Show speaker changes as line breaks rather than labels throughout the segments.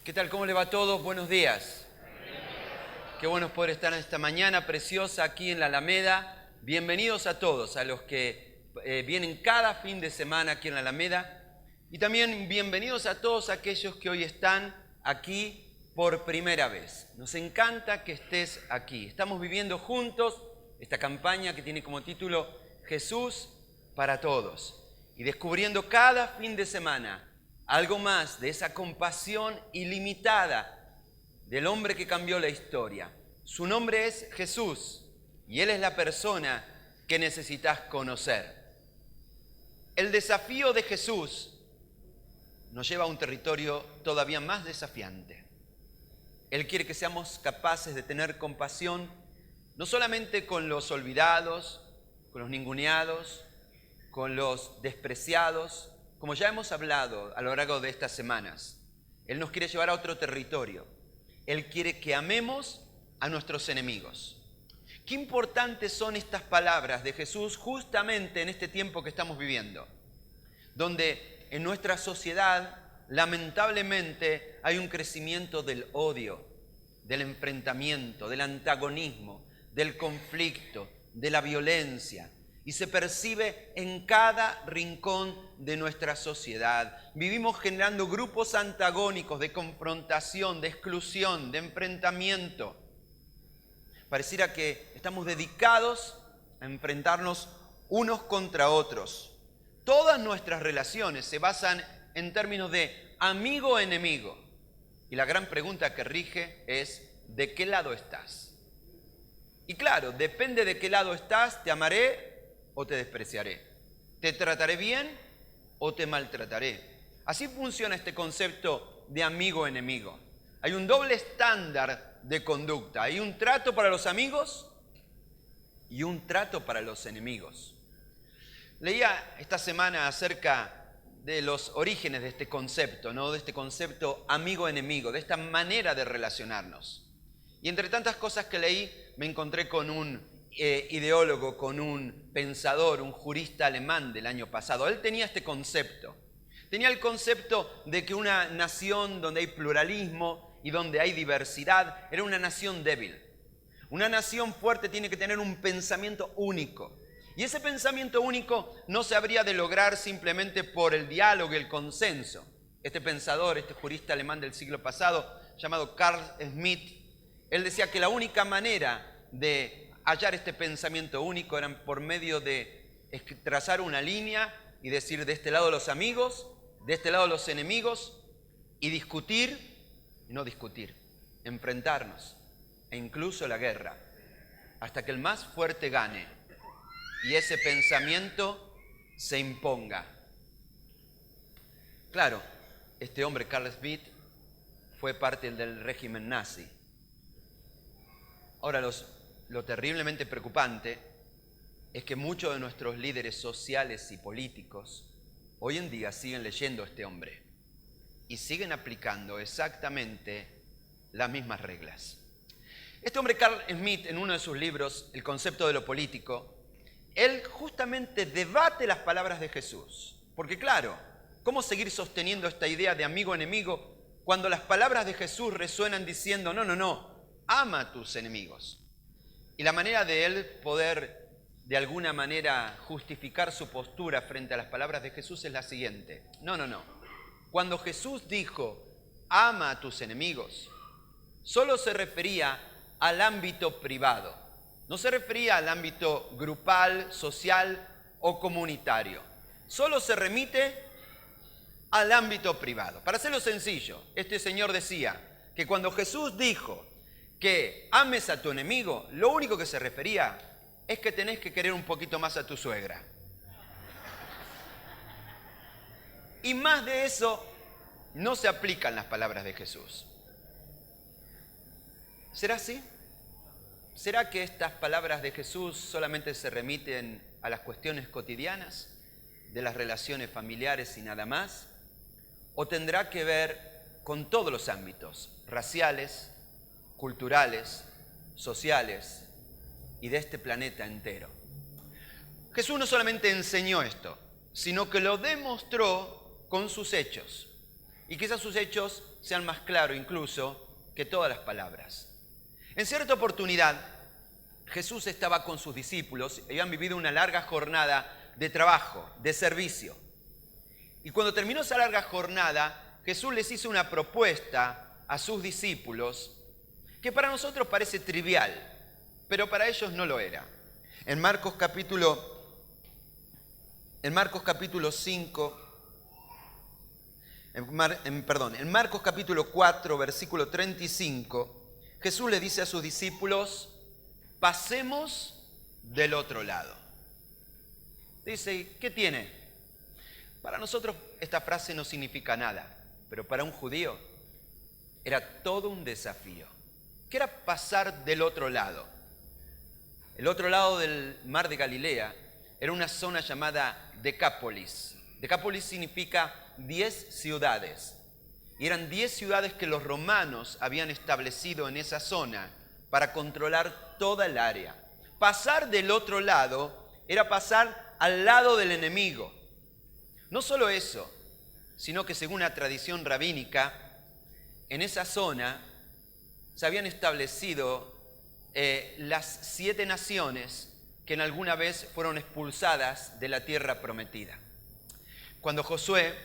¿Qué tal? ¿Cómo le va a todos? Buenos días. Qué bueno poder estar en esta mañana preciosa aquí en la Alameda. Bienvenidos a todos, a los que vienen cada fin de semana aquí en la Alameda. Y también bienvenidos a todos aquellos que hoy están aquí por primera vez. Nos encanta que estés aquí. Estamos viviendo juntos esta campaña que tiene como título Jesús para todos. Y descubriendo cada fin de semana algo más de esa compasión ilimitada del hombre que cambió la historia. Su nombre es Jesús y Él es la persona que necesitas conocer. El desafío de Jesús nos lleva a un territorio todavía más desafiante. Él quiere que seamos capaces de tener compasión no solamente con los olvidados, con los ninguneados, con los despreciados, como ya hemos hablado a lo largo de estas semanas. Él nos quiere llevar a otro territorio. Él quiere que amemos a nuestros enemigos. Qué importantes son estas palabras de Jesús justamente en este tiempo que estamos viviendo, donde en nuestra sociedad lamentablemente hay un crecimiento del odio, del enfrentamiento, del antagonismo, del conflicto, de la violencia. Y se percibe en cada rincón de nuestra sociedad. Vivimos generando grupos antagónicos de confrontación, de exclusión, de enfrentamiento. Pareciera que estamos dedicados a enfrentarnos unos contra otros. Todas nuestras relaciones se basan en términos de amigo-enemigo. Y la gran pregunta que rige es, ¿de qué lado estás? Y claro, depende de qué lado estás, te amaré o te despreciaré. ¿Te trataré bien o te maltrataré? Así funciona este concepto de amigo-enemigo. Hay un doble estándar de conducta. Hay un trato para los amigos y un trato para los enemigos. Leía esta semana acerca de los orígenes de este concepto, ¿no? De este concepto amigo-enemigo, de esta manera de relacionarnos. Y entre tantas cosas que leí, me encontré con un ideólogo, con un pensador, un jurista alemán del año pasado. Él tenía este concepto. Tenía el concepto de que una nación donde hay pluralismo y donde hay diversidad era una nación débil. Una nación fuerte tiene que tener un pensamiento único. Y ese pensamiento único no se habría de lograr simplemente por el diálogo y el consenso. Este pensador, este jurista alemán del siglo pasado, llamado Carl Schmitt, él decía que la única manera de hallar este pensamiento único eran por medio de trazar una línea y decir de este lado los amigos, de este lado los enemigos, y discutir, y no discutir, enfrentarnos, e incluso la guerra, hasta que el más fuerte gane y ese pensamiento se imponga. Claro, este hombre, Carl Schmitt, fue parte del régimen nazi. Ahora, lo terriblemente preocupante es que muchos de nuestros líderes sociales y políticos hoy en día siguen leyendo a este hombre y siguen aplicando exactamente las mismas reglas. Este hombre, Carl Schmitt, en uno de sus libros, El concepto de lo político, él justamente debate las palabras de Jesús. Porque claro, ¿cómo seguir sosteniendo esta idea de amigo-enemigo cuando las palabras de Jesús resuenan diciendo, no, ama a tus enemigos? Y la manera de él poder, de alguna manera, justificar su postura frente a las palabras de Jesús es la siguiente. No. Cuando Jesús dijo, ama a tus enemigos, solo se refería al ámbito privado. No se refería al ámbito grupal, social o comunitario. Solo se remite al ámbito privado. Para hacerlo sencillo, este señor decía que cuando Jesús dijo que ames a tu enemigo, lo único que se refería es que tenés que querer un poquito más a tu suegra. Y más de eso no se aplican las palabras de Jesús. ¿Será así? ¿Será que estas palabras de Jesús solamente se remiten a las cuestiones cotidianas de las relaciones familiares y nada más? ¿O tendrá que ver con todos los ámbitos raciales, culturales, sociales y de este planeta entero? Jesús no solamente enseñó esto, sino que lo demostró con sus hechos. Y quizás sus hechos sean más claros incluso que todas las palabras. En cierta oportunidad, Jesús estaba con sus discípulos y habían vivido una larga jornada de trabajo, de servicio. Y cuando terminó esa larga jornada, Jesús les hizo una propuesta a sus discípulos que para nosotros parece trivial, pero para ellos no lo era. En Marcos capítulo 5, en Marcos capítulo 4, versículo 35, Jesús le dice a sus discípulos: pasemos del otro lado. Dice, ¿qué tiene? Para nosotros esta frase no significa nada, pero para un judío era todo un desafío. ¿Qué era pasar del otro lado? El otro lado del mar de Galilea era una zona llamada Decápolis. Decápolis significa 10 ciudades. Y eran 10 ciudades que los romanos habían establecido en esa zona para controlar toda el área. Pasar del otro lado era pasar al lado del enemigo. No solo eso, sino que según la tradición rabínica, en esa zona se habían establecido las 7 naciones que en alguna vez fueron expulsadas de la tierra prometida. Cuando Josué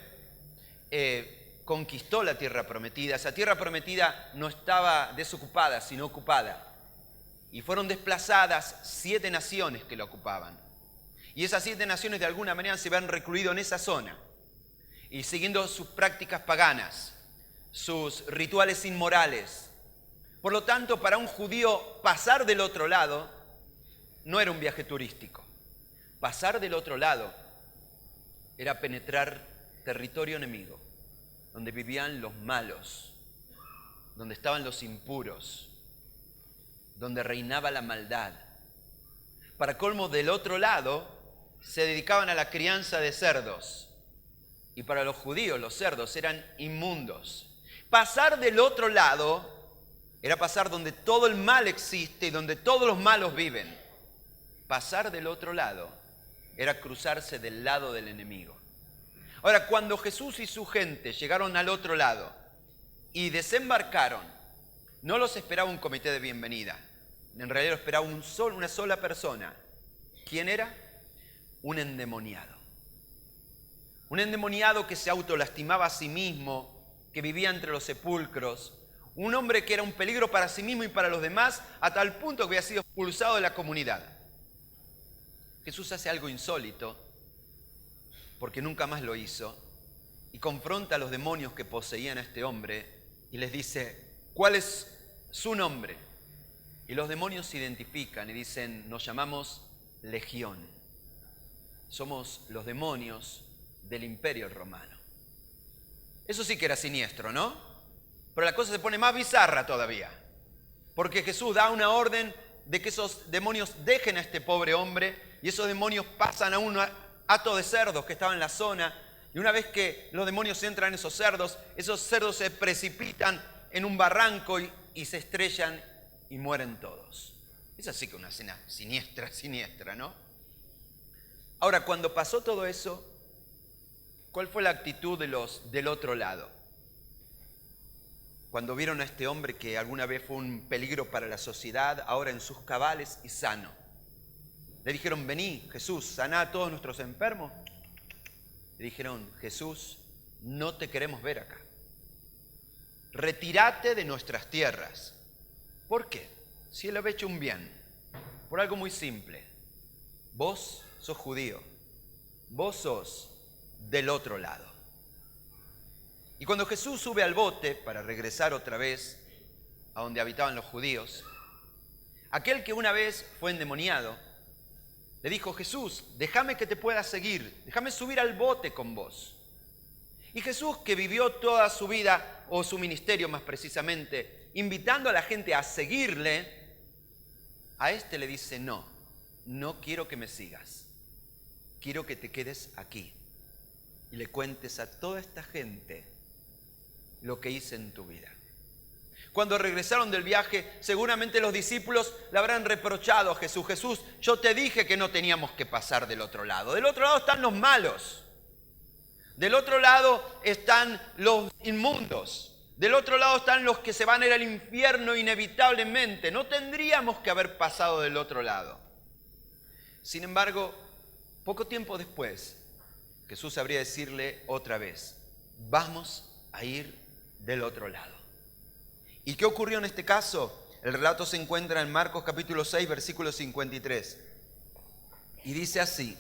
conquistó la tierra prometida, esa tierra prometida no estaba desocupada, sino ocupada. Y fueron desplazadas 7 naciones que la ocupaban. Y esas 7 naciones de alguna manera se habían recluido en esa zona. Y siguiendo sus prácticas paganas, sus rituales inmorales. Por lo tanto, para un judío pasar del otro lado no era un viaje turístico. Pasar del otro lado era penetrar territorio enemigo, donde vivían los malos, donde estaban los impuros, donde reinaba la maldad. Para colmo, del otro lado se dedicaban a la crianza de cerdos. Y para los judíos los cerdos eran inmundos. Pasar del otro lado era pasar donde todo el mal existe y donde todos los malos viven. Pasar del otro lado era cruzarse del lado del enemigo. Ahora, cuando Jesús y su gente llegaron al otro lado y desembarcaron, no los esperaba un comité de bienvenida. En realidad lo esperaba una sola persona. ¿Quién era? Un endemoniado. Un endemoniado que se autolastimaba a sí mismo, que vivía entre los sepulcros. Un hombre que era un peligro para sí mismo y para los demás, a tal punto que había sido expulsado de la comunidad. Jesús hace algo insólito, porque nunca más lo hizo, y confronta a los demonios que poseían a este hombre y les dice, ¿cuál es su nombre? Y los demonios se identifican y dicen, nos llamamos Legión. Somos los demonios del Imperio Romano. Eso sí que era siniestro, ¿no? Pero la cosa se pone más bizarra todavía, porque Jesús da una orden de que esos demonios dejen a este pobre hombre y esos demonios pasan a un hato de cerdos que estaba en la zona, y una vez que los demonios entran en esos cerdos se precipitan en un barranco y se estrellan y mueren todos. Es así que una escena siniestra, ¿no? Ahora, cuando pasó todo eso, ¿cuál fue la actitud de los del otro lado? Cuando vieron a este hombre que alguna vez fue un peligro para la sociedad, ahora en sus cabales y sano. Le dijeron, vení, Jesús, saná a todos nuestros enfermos. Le dijeron, Jesús, no te queremos ver acá. Retírate de nuestras tierras. ¿Por qué? Si él había hecho un bien. Por algo muy simple. Vos sos judío. Vos sos del otro lado. Y cuando Jesús sube al bote para regresar otra vez a donde habitaban los judíos, aquel que una vez fue endemoniado, le dijo, Jesús, déjame que te pueda seguir, déjame subir al bote con vos. Y Jesús, que vivió toda su vida, o su ministerio más precisamente, invitando a la gente a seguirle, a este le dice, no quiero que me sigas, quiero que te quedes aquí y le cuentes a toda esta gente lo que hice en tu vida. Cuando regresaron del viaje, seguramente los discípulos le habrán reprochado a Jesús, Jesús, yo te dije que no teníamos que pasar del otro lado están los malos. Del otro lado están los inmundos. Del otro lado están los que se van a ir al infierno inevitablemente. No tendríamos que haber pasado del otro lado. Sin embargo, poco tiempo después, Jesús habría de decirle otra vez, vamos a ir del otro lado. ¿Y qué ocurrió en este caso? El relato se encuentra en Marcos capítulo 6, versículo 53. Y dice así,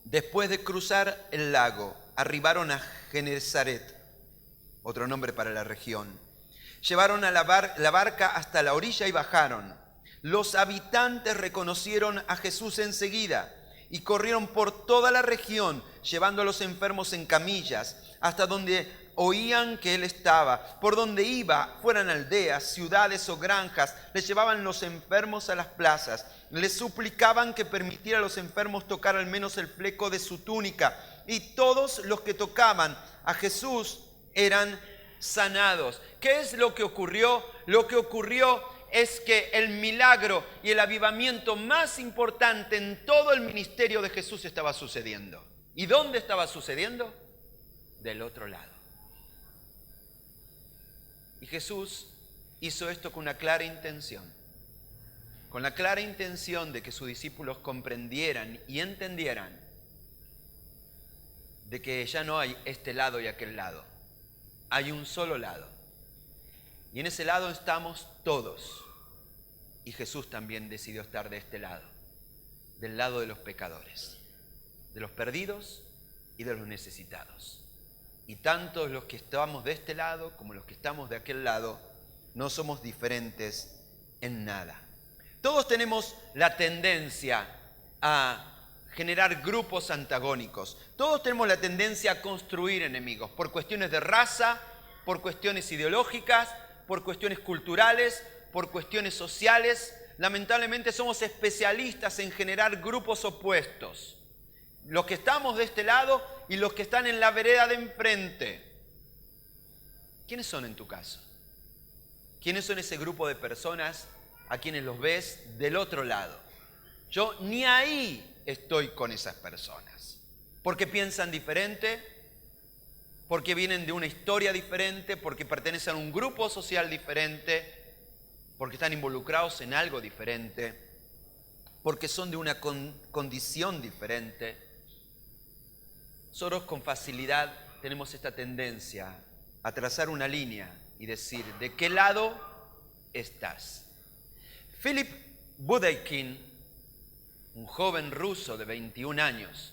después de cruzar el lago, arribaron a Genesaret, otro nombre para la región. Llevaron a la barca hasta la orilla y bajaron. Los habitantes reconocieron a Jesús enseguida y corrieron por toda la región, llevando a los enfermos en camillas, hasta donde oían que Él estaba. Por donde iba, fueran aldeas, ciudades o granjas, les llevaban los enfermos a las plazas. Les suplicaban que permitiera a los enfermos tocar al menos el fleco de su túnica. Y todos los que tocaban a Jesús eran sanados. ¿Qué es lo que ocurrió? Lo que ocurrió es que el milagro y el avivamiento más importante en todo el ministerio de Jesús estaba sucediendo. ¿Y dónde estaba sucediendo? Del otro lado. Y Jesús hizo esto con una clara intención. Con la clara intención de que sus discípulos comprendieran y entendieran de que ya no hay este lado y aquel lado. Hay un solo lado. Y en ese lado estamos todos. Y Jesús también decidió estar de este lado, del lado de los pecadores, de los perdidos y de los necesitados. Y tanto los que estamos de este lado como los que estamos de aquel lado, no somos diferentes en nada. Todos tenemos la tendencia a generar grupos antagónicos. Todos tenemos la tendencia a construir enemigos por cuestiones de raza, por cuestiones ideológicas, por cuestiones culturales, por cuestiones sociales. Lamentablemente somos especialistas en generar grupos opuestos. Los que estamos de este lado y los que están en la vereda de enfrente. ¿Quiénes son en tu caso? ¿Quiénes son ese grupo de personas a quienes los ves del otro lado? Yo ni ahí estoy con esas personas. Porque piensan diferente, porque vienen de una historia diferente, porque pertenecen a un grupo social diferente, porque están involucrados en algo diferente, porque son de una condición diferente. Nosotros con facilidad tenemos esta tendencia a trazar una línea y decir, ¿de qué lado estás? Philip Budeikin, un joven ruso de 21 años,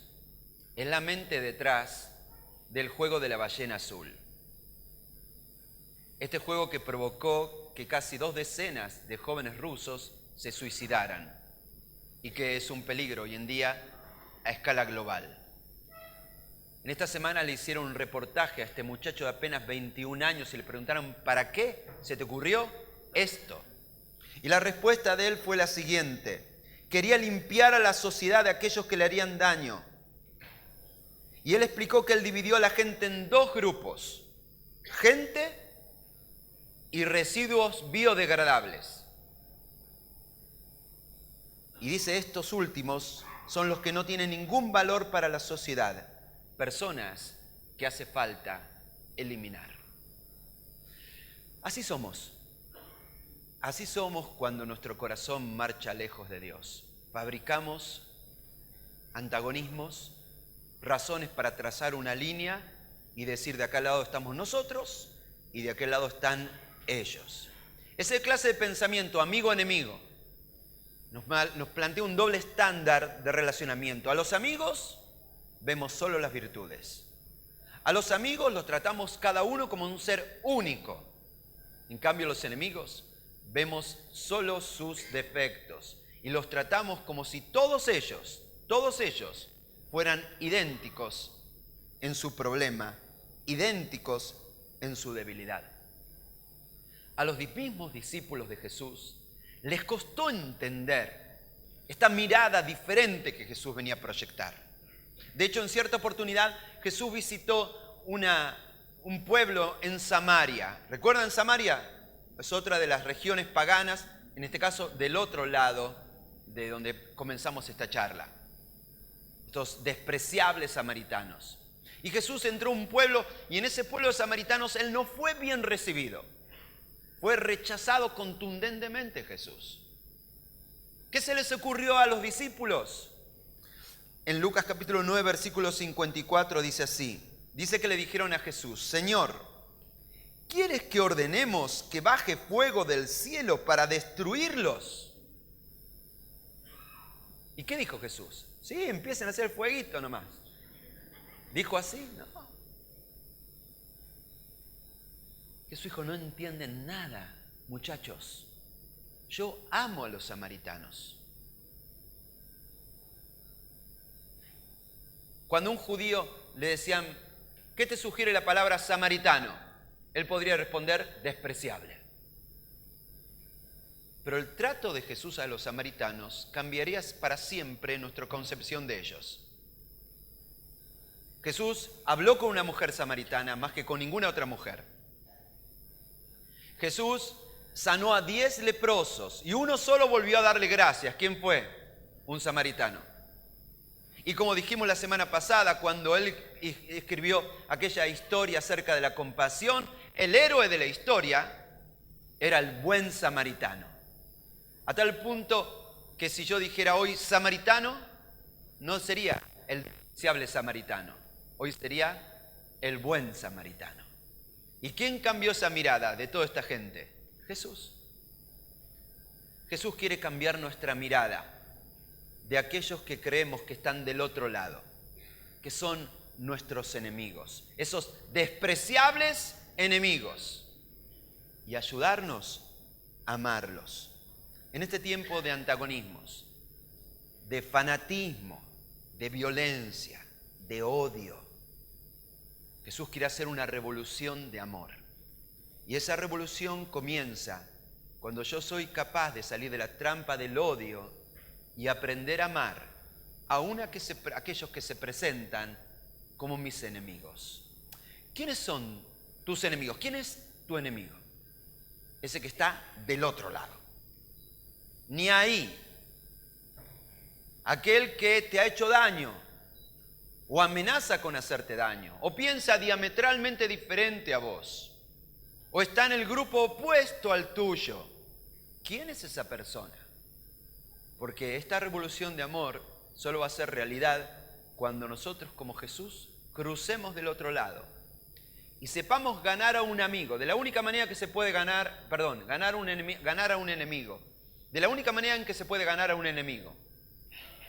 es la mente detrás del juego de la ballena azul. Este juego que provocó que casi 2 decenas de jóvenes rusos se suicidaran y que es un peligro hoy en día a escala global. En esta semana le hicieron un reportaje a este muchacho de apenas 21 años y le preguntaron, ¿para qué se te ocurrió esto? Y la respuesta de él fue la siguiente: quería limpiar a la sociedad de aquellos que le harían daño. Y él explicó que él dividió a la gente en 2 grupos: gente y residuos biodegradables. Y dice, estos últimos son los que no tienen ningún valor para la sociedad, personas que hace falta eliminar. Así somos. Así somos cuando nuestro corazón marcha lejos de Dios. Fabricamos antagonismos, razones para trazar una línea y decir de acá al lado estamos nosotros y de aquel lado están ellos. Esa clase de pensamiento, amigo-enemigo, nos plantea un doble estándar de relacionamiento. A los amigos vemos solo las virtudes. A los amigos los tratamos cada uno como un ser único. En cambio, los enemigos vemos solo sus defectos y los tratamos como si todos ellos fueran idénticos en su problema, idénticos en su debilidad. A los mismos discípulos de Jesús les costó entender esta mirada diferente que Jesús venía a proyectar. De hecho, en cierta oportunidad Jesús visitó un pueblo en Samaria. ¿Recuerdan Samaria? Es otra de las regiones paganas, en este caso del otro lado de donde comenzamos esta charla. Estos despreciables samaritanos. Y Jesús entró a un pueblo y en ese pueblo de samaritanos Él no fue bien recibido. Fue rechazado contundentemente Jesús. ¿Qué se les ocurrió a los discípulos? En Lucas capítulo 9, versículo 54 dice así. Dice que le dijeron a Jesús: Señor, ¿quieres que ordenemos que baje fuego del cielo para destruirlos? ¿Y qué dijo Jesús? Sí, empiecen a hacer fueguito nomás. ¿Dijo así? No. Jesús dijo: no entienden nada, muchachos. Yo amo a los samaritanos. Cuando a un judío le decían: ¿qué te sugiere la palabra samaritano? Él podría responder: despreciable. Pero el trato de Jesús a los samaritanos cambiaría para siempre nuestra concepción de ellos. Jesús habló con una mujer samaritana más que con ninguna otra mujer. Jesús sanó a 10 leprosos y uno solo volvió a darle gracias. ¿Quién fue? Un samaritano. Y como dijimos la semana pasada, cuando él escribió aquella historia acerca de la compasión, el héroe de la historia era el buen samaritano. A tal punto que si yo dijera hoy samaritano, no sería el deseable samaritano. Hoy sería el buen samaritano. ¿Y quién cambió esa mirada de toda esta gente? Jesús. Jesús quiere cambiar nuestra mirada de aquellos que creemos que están del otro lado, que son nuestros enemigos, esos despreciables enemigos, y ayudarnos a amarlos. En este tiempo de antagonismos, de fanatismo, de violencia, de odio, Jesús quiere hacer una revolución de amor. Y esa revolución comienza cuando yo soy capaz de salir de la trampa del odio y aprender a amar aún a aquellos que se presentan como mis enemigos. ¿Quiénes son tus enemigos? ¿Quién es tu enemigo? Ese que está del otro lado. Ni ahí. Aquel que te ha hecho daño o amenaza con hacerte daño, o piensa diametralmente diferente a vos, o está en el grupo opuesto al tuyo. ¿Quién es esa persona? Porque esta revolución de amor solo va a ser realidad cuando nosotros, como Jesús, crucemos del otro lado y sepamos ganar a un amigo. De la única manera que se puede ganar a un enemigo. De la única manera en que se puede ganar a un enemigo,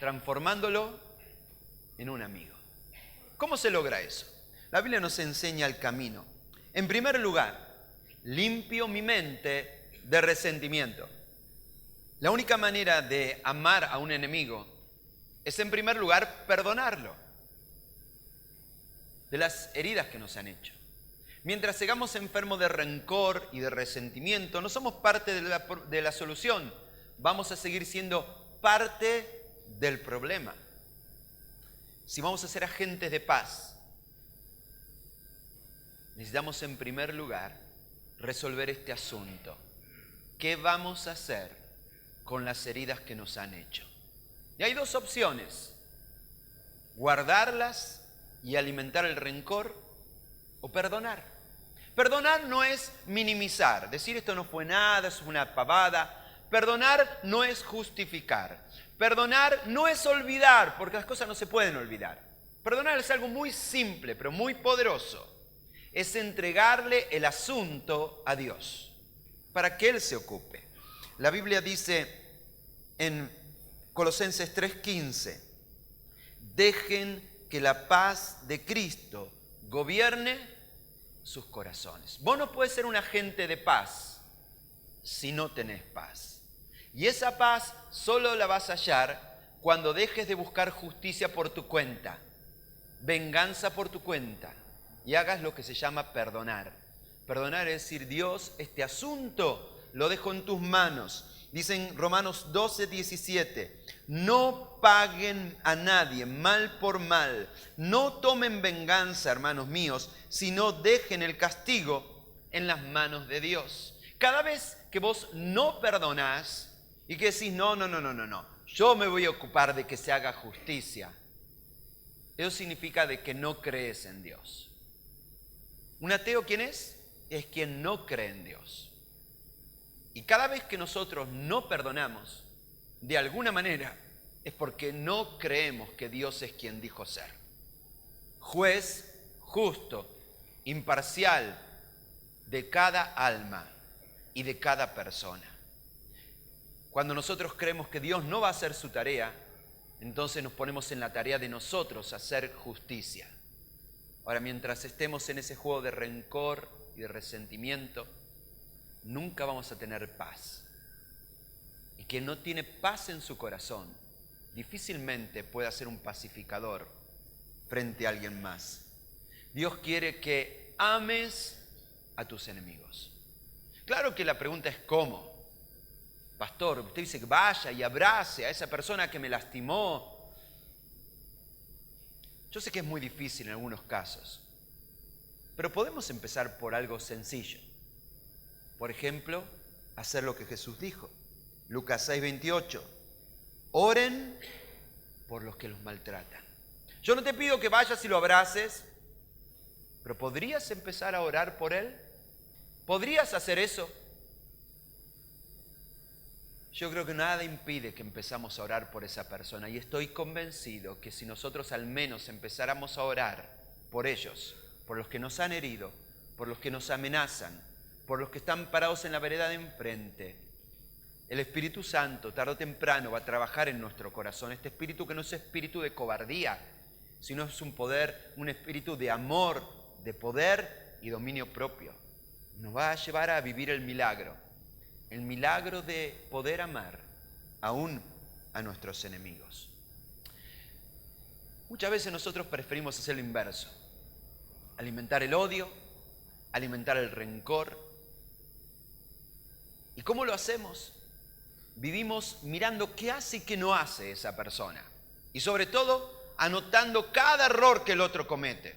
transformándolo en un amigo. ¿Cómo se logra eso? La Biblia nos enseña el camino. En primer lugar, limpio mi mente de resentimiento. La única manera de amar a un enemigo es, en primer lugar, perdonarlo de las heridas que nos han hecho. Mientras sigamos enfermos de rencor y de resentimiento, no somos parte de la solución. Vamos a seguir siendo parte del problema. Si vamos a ser agentes de paz, necesitamos en primer lugar resolver este asunto. ¿Qué vamos a hacer con las heridas que nos han hecho? Y hay dos opciones: guardarlas y alimentar el rencor, o perdonar. Perdonar no es minimizar, decir esto no fue nada, es una pavada. Perdonar no es justificar. Perdonar no es olvidar, porque las cosas no se pueden olvidar. Perdonar es algo muy simple, pero muy poderoso. Es entregarle el asunto a Dios, para que Él se ocupe. La Biblia dice en Colosenses 3:15, dejen que la paz de Cristo gobierne sus corazones. Vos no puedes ser un agente de paz si no tenés paz. Y esa paz solo la vas a hallar cuando dejes de buscar justicia por tu cuenta, venganza por tu cuenta, y hagas lo que se llama perdonar. Perdonar es decir: Dios, este asunto lo dejo en tus manos. Dice en Romanos 12:17, no paguen a nadie mal por mal, no tomen venganza, hermanos míos, sino dejen el castigo en las manos de Dios. Cada vez que vos no perdonás y que decís, no, yo me voy a ocupar de que se haga justicia, Eso significa de que no crees en Dios. ¿Un ateo quién es? Es quien no cree en Dios. Y cada vez que nosotros no perdonamos, de alguna manera, es porque no creemos que Dios es quien dijo ser. Juez justo, imparcial de cada alma y de cada persona. Cuando nosotros creemos que Dios no va a hacer su tarea, entonces nos ponemos en la tarea de nosotros hacer justicia. Ahora, mientras estemos en ese juego de rencor y de resentimiento, nunca vamos a tener paz. Y quien no tiene paz en su corazón, difícilmente puede ser un pacificador frente a alguien más. Dios quiere que ames a tus enemigos. Claro que la pregunta es ¿cómo? Pastor, usted dice que vaya y abrace a esa persona que me lastimó. Yo sé que es muy difícil en algunos casos, pero podemos empezar por algo sencillo. Por ejemplo, hacer lo que Jesús dijo. Lucas 6:28. Oren por los que los maltratan. Yo no te pido que vayas y lo abraces, pero ¿podrías empezar a orar por él? ¿Podrías hacer eso? Yo creo que nada impide que empezamos a orar por esa persona y estoy convencido que si nosotros al menos empezáramos a orar por ellos, por los que nos han herido, por los que nos amenazan, por los que están parados en la vereda de enfrente, el Espíritu Santo tarde o temprano va a trabajar en nuestro corazón. Este espíritu que no es espíritu de cobardía, sino es un espíritu de amor, de poder y dominio propio. Nos va a llevar a vivir el milagro de poder amar aún a nuestros enemigos. Muchas veces nosotros preferimos hacer lo inverso, alimentar el odio, alimentar el rencor. ¿Y cómo lo hacemos? Vivimos mirando qué hace y qué no hace esa persona. Y sobre todo, anotando cada error que el otro comete.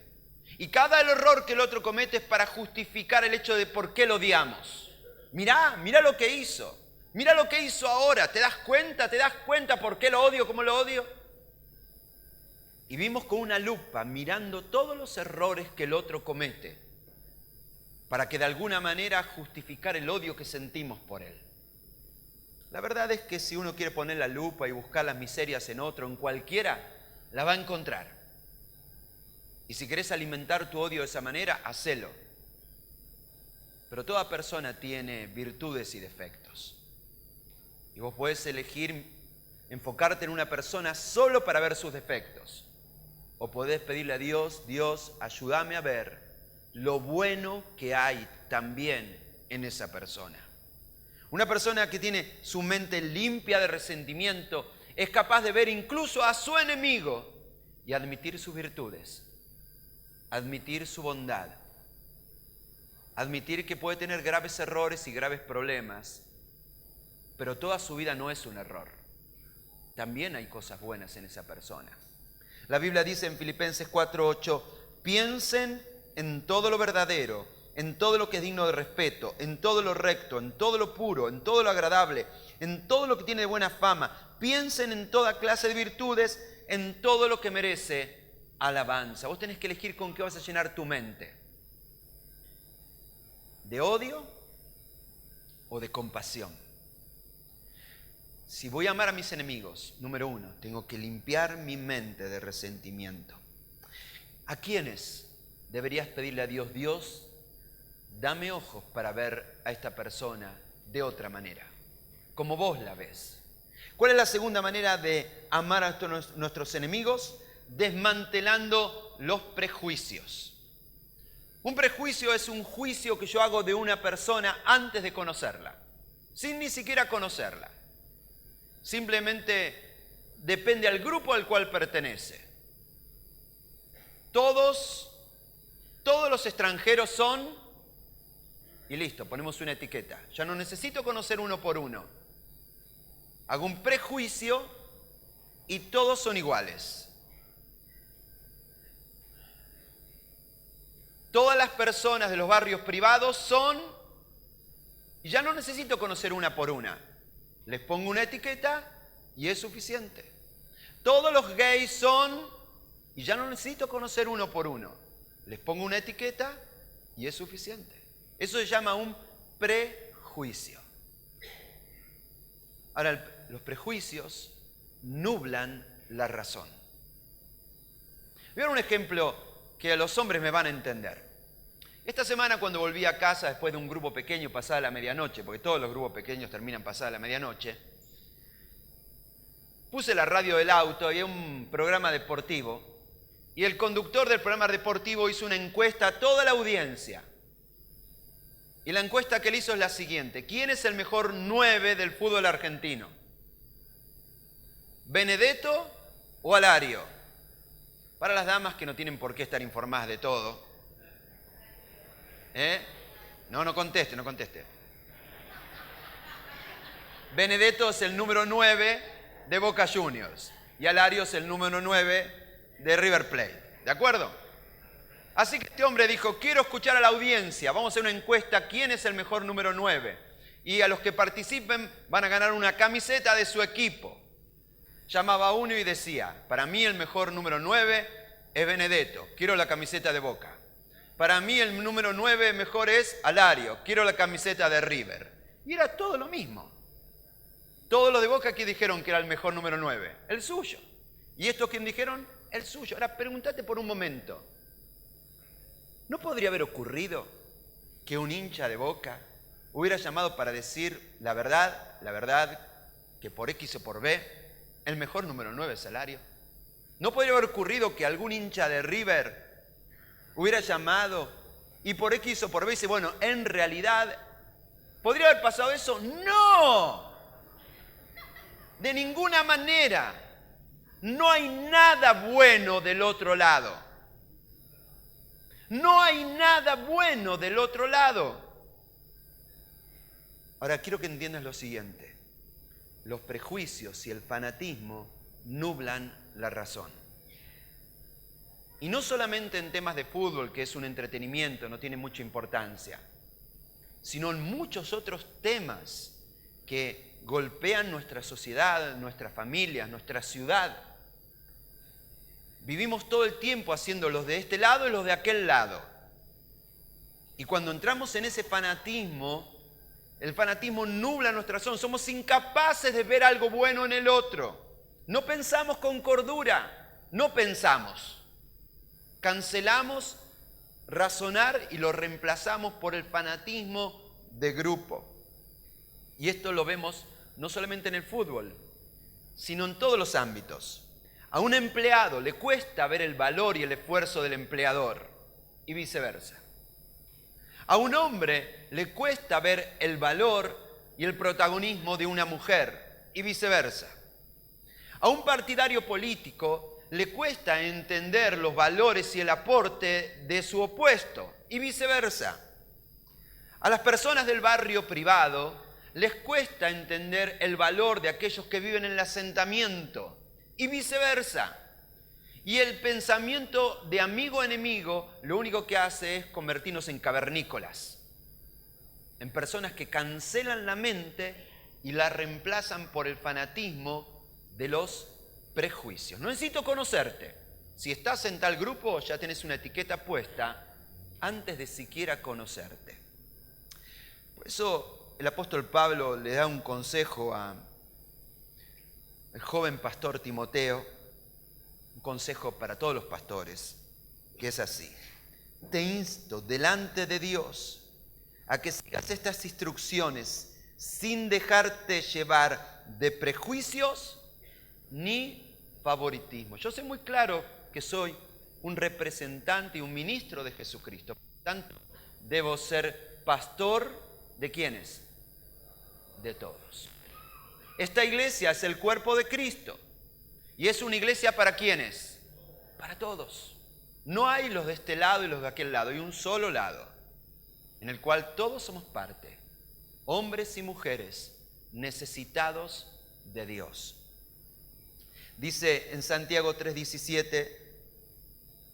Y cada error que el otro comete es para justificar el hecho de por qué lo odiamos. Mirá lo que hizo. Mirá lo que hizo ahora. ¿Te das cuenta? ¿Te das cuenta por qué lo odio, cómo lo odio? Y vimos con una lupa mirando todos los errores que el otro comete para que de alguna manera justificar el odio que sentimos por él. La verdad es que si uno quiere poner la lupa y buscar las miserias en otro, en cualquiera, la va a encontrar. Y si querés alimentar tu odio de esa manera, hacelo. Pero toda persona tiene virtudes y defectos. Y vos podés elegir enfocarte en una persona solo para ver sus defectos. O podés pedirle a Dios, Dios, ayúdame a ver lo bueno que hay también en esa persona. Una persona que tiene su mente limpia de resentimiento es capaz de ver incluso a su enemigo y admitir sus virtudes, admitir su bondad, admitir que puede tener graves errores y graves problemas, pero toda su vida no es un error. También hay cosas buenas en esa persona. La Biblia dice en Filipenses 4:8, piensen en todo lo verdadero, en todo lo que es digno de respeto, en todo lo recto, en todo lo puro, en todo lo agradable, en todo lo que tiene de buena fama. Piensen en toda clase de virtudes, en todo lo que merece alabanza. Vos tenés que elegir con qué vas a llenar tu mente. ¿De odio o de compasión? Si voy a amar a mis enemigos, número uno, tengo que limpiar mi mente de resentimiento. ¿A quiénes deberías pedirle a Dios? Dios, dame ojos para ver a esta persona de otra manera, como vos la ves. ¿Cuál es la segunda manera de amar a nuestros enemigos? Desmantelando los prejuicios. Un prejuicio es un juicio que yo hago de una persona antes de conocerla, sin ni siquiera conocerla. Simplemente depende al grupo al cual pertenece. Todos los extranjeros son, y listo, ponemos una etiqueta. Ya no necesito conocer uno por uno. Hago un prejuicio y todos son iguales. Todas las personas de los barrios privados son, y ya no necesito conocer una por una. Les pongo una etiqueta y es suficiente. Todos los gays son, Y ya no necesito conocer uno por uno. Les pongo una etiqueta y es suficiente. Eso se llama un prejuicio. Ahora, los prejuicios nublan la razón. Voy a dar un ejemplo que a los hombres me van a entender. Esta semana cuando volví a casa después de un grupo pequeño pasada la medianoche, porque todos los grupos pequeños terminan pasada la medianoche, puse la radio del auto, había un programa deportivo y el conductor del programa deportivo hizo una encuesta a toda la audiencia. Y la encuesta que él hizo es la siguiente: ¿quién es el mejor 9 del fútbol argentino? ¿Benedetto o Alario? Para las damas que no tienen por qué estar informadas de todo. No conteste. Benedetto es el número 9 de Boca Juniors y Alario es el número 9 de River Plate. ¿De acuerdo? Así que este hombre dijo, quiero escuchar a la audiencia, vamos a hacer una encuesta, ¿quién es el mejor número 9? Y a los que participen van a ganar una camiseta de su equipo. Llamaba a uno y decía, para mí el mejor número 9 es Benedetto, quiero la camiseta de Boca. Para mí el número 9 mejor es Alario, quiero la camiseta de River. Y era todo lo mismo. Todos los de Boca que dijeron que era el mejor número 9, el suyo. ¿Y estos quién dijeron? El suyo. Ahora pregúntate por un momento, ¿no podría haber ocurrido que un hincha de Boca hubiera llamado para decir la verdad, que por X o por B, el mejor número 9 es Alario? ¿No podría haber ocurrido que algún hincha de River hubiera llamado y por X o por B dice, bueno, en realidad, ¿podría haber pasado eso? ¡No! De ninguna manera. No hay nada bueno del otro lado. No hay nada bueno del otro lado. Ahora quiero que entiendas lo siguiente. Los prejuicios y el fanatismo nublan la razón. Y no solamente en temas de fútbol, que es un entretenimiento, no tiene mucha importancia, sino en muchos otros temas que golpean nuestra sociedad, nuestras familias, nuestra ciudad. Vivimos todo el tiempo haciendo los de este lado y los de aquel lado. Y cuando entramos en ese fanatismo, el fanatismo nubla nuestra razón. Somos incapaces de ver algo bueno en el otro. No pensamos con cordura, no pensamos. Cancelamos razonar y lo reemplazamos por el fanatismo de grupo. Y esto lo vemos no solamente en el fútbol, sino en todos los ámbitos. A un empleado le cuesta ver el valor y el esfuerzo del empleador y viceversa. A un hombre le cuesta ver el valor y el protagonismo de una mujer y viceversa. A un partidario político le cuesta entender los valores y el aporte de su opuesto y viceversa. A las personas del barrio privado les cuesta entender el valor de aquellos que viven en el asentamiento y viceversa. Y el pensamiento de amigo-enemigo lo único que hace es convertirnos en cavernícolas, en personas que cancelan la mente y la reemplazan por el fanatismo de los prejuicios. No necesito conocerte. Si estás en tal grupo ya tenés una etiqueta puesta antes de siquiera conocerte. Por eso el apóstol Pablo le da un consejo al joven pastor Timoteo, un consejo para todos los pastores, que es así: te insto delante de Dios a que sigas estas instrucciones sin dejarte llevar de prejuicios ni favoritismo. Yo sé muy claro que soy un representante y un ministro de Jesucristo. Por lo tanto, debo ser pastor ¿de quiénes? De todos. Esta iglesia es el cuerpo de Cristo. ¿Y es una iglesia para quiénes? Para todos. No hay los de este lado y los de aquel lado. Hay un solo lado en el cual todos somos parte. Hombres y mujeres necesitados de Dios. Dice en Santiago 3:17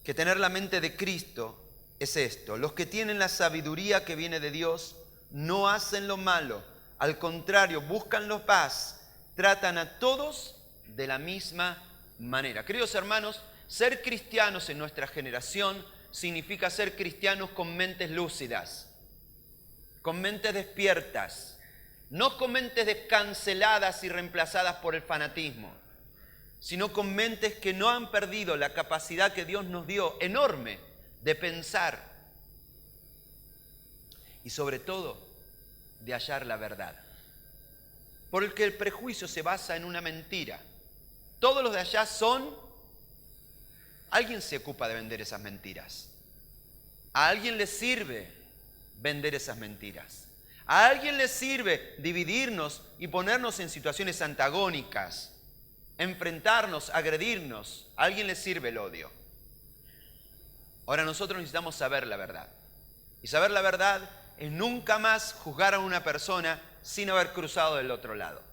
que tener la mente de Cristo es esto: los que tienen la sabiduría que viene de Dios no hacen lo malo, al contrario, buscan la paz, tratan a todos de la misma manera. Queridos hermanos, Ser cristianos en nuestra generación significa ser cristianos con mentes lúcidas, con mentes despiertas, no con mentes descanceladas y reemplazadas por el fanatismo, sino con mentes que no han perdido la capacidad que Dios nos dio enorme de pensar y sobre todo de hallar la verdad. Porque el prejuicio se basa en una mentira. Todos los de allá son... Alguien se ocupa de vender esas mentiras. A alguien le sirve vender esas mentiras. A alguien le sirve dividirnos y ponernos en situaciones antagónicas, enfrentarnos, agredirnos. A alguien le sirve el odio. Ahora nosotros necesitamos saber la verdad. Y saber la verdad es nunca más juzgar a una persona sin haber cruzado del otro lado,